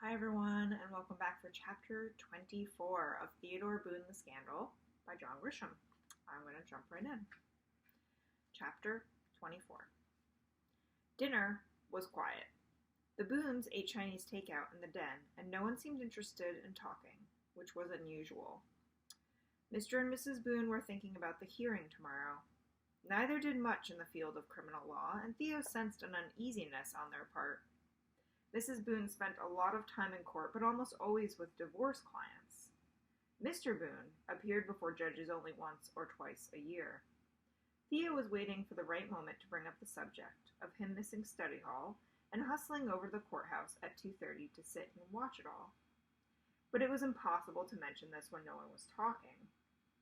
Hi everyone, and welcome back for chapter 24 of Theodore Boone, The Scandal by John Grisham. I'm going to jump right in. Chapter 24. Dinner was quiet. The Boones ate Chinese takeout in the den, and no one seemed interested in talking, which was unusual. Mr. and Mrs. Boone were thinking about the hearing tomorrow. Neither did much in the field of criminal law, and Theo sensed an uneasiness on their part. Mrs. Boone spent a lot of time in court, but almost always with divorce clients. Mr. Boone appeared before judges only once or twice a year. Theo was waiting for the right moment to bring up the subject of him missing study hall and hustling over to the courthouse at 2:30 to sit and watch it all. But it was impossible to mention this when no one was talking.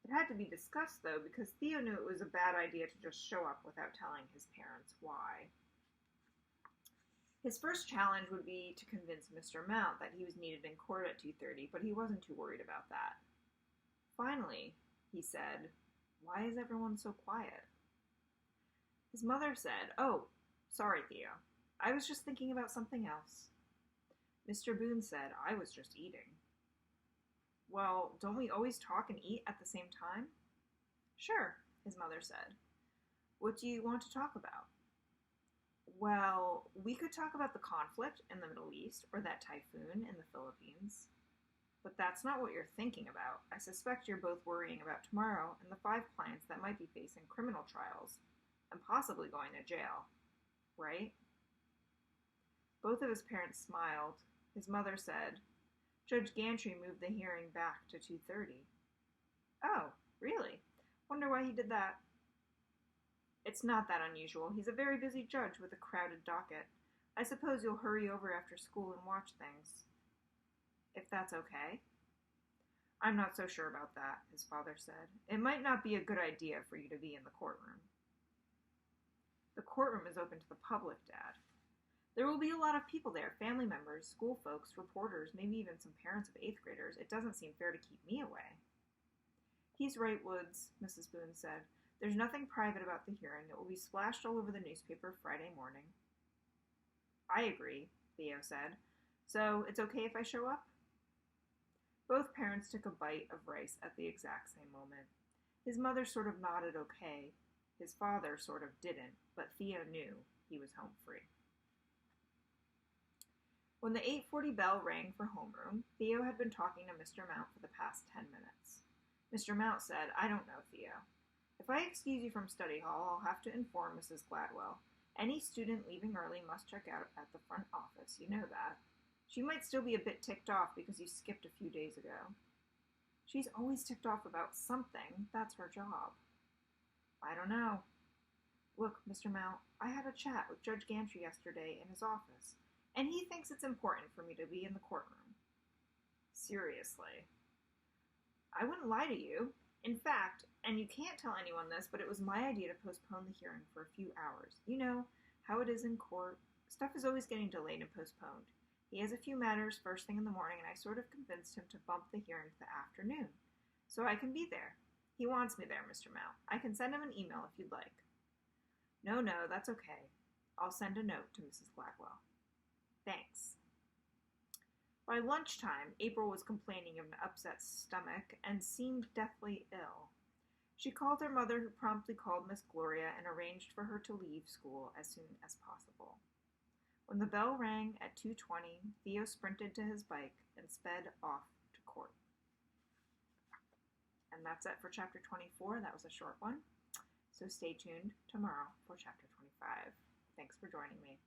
It had to be discussed, though, because Theo knew it was a bad idea to just show up without telling his parents why. His first challenge would be to convince Mr. Mount that he was needed in court at 2:30, but he wasn't too worried about that. Finally, he said, "Why is everyone so quiet?" His mother said, "Oh, sorry, Theo. I was just thinking about something else." Mr. Boone said, "I was just eating." "Well, don't we always talk and eat at the same time?" "Sure," his mother said. "What do you want to talk about?" "Well, we could talk about the conflict in the Middle East or that typhoon in the Philippines." "But that's not what you're thinking about. I suspect you're both worrying about tomorrow and the 5 clients that might be facing criminal trials and possibly going to jail. Right?" Both of his parents smiled. His mother said, "Judge Gantry moved the hearing back to 2:30. "Oh, really? Wonder why he did that." "It's not that unusual. He's a very busy judge with a crowded docket. I suppose you'll hurry over after school and watch things." "If that's okay." "I'm not so sure about that," his father said. "It might not be a good idea for you to be in the courtroom." "The courtroom is open to the public, Dad." "There will be a lot of people there, family members, school folks, reporters, maybe even some parents of 8th graders. It doesn't seem fair to keep me away." "He's right, Woods," Mrs. Boone said. "There's nothing private about the hearing. It will be splashed all over the newspaper Friday morning." "I agree," Theo said. "So it's okay if I show up?" Both parents took a bite of rice at the exact same moment. His mother sort of nodded okay. His father sort of didn't, but Theo knew he was home free. When the 8:40 bell rang for homeroom, Theo had been talking to Mr. Mount for the past 10 minutes. Mr. Mount said, "I don't know, Theo. If I excuse you from study hall, I'll have to inform Mrs. Gladwell. Any student leaving early must check out at the front office. You know that. She might still be a bit ticked off because you skipped a few days ago." "She's always ticked off about something. That's her job." "I don't know. Look, Mr. Mount, I had a chat with Judge Gantry yesterday in his office, and he thinks it's important for me to be in the courtroom." "Seriously?" "I wouldn't lie to you. In fact, and you can't tell anyone this, but it was my idea to postpone the hearing for a few hours. You know how it is in court. Stuff is always getting delayed and postponed. He has a few matters first thing in the morning, and I sort of convinced him to bump the hearing to the afternoon, so I can be there. He wants me there, Mr. Mount. I can send him an email if you'd like." "No, that's okay. I'll send a note to Mrs. Gladwell." "Thanks." By lunchtime, April was complaining of an upset stomach and seemed deathly ill. She called her mother, who promptly called Miss Gloria and arranged for her to leave school as soon as possible. When the bell rang at 2:20, Theo sprinted to his bike and sped off to court. And that's it for chapter 24. That was a short one. So stay tuned tomorrow for chapter 25. Thanks for joining me.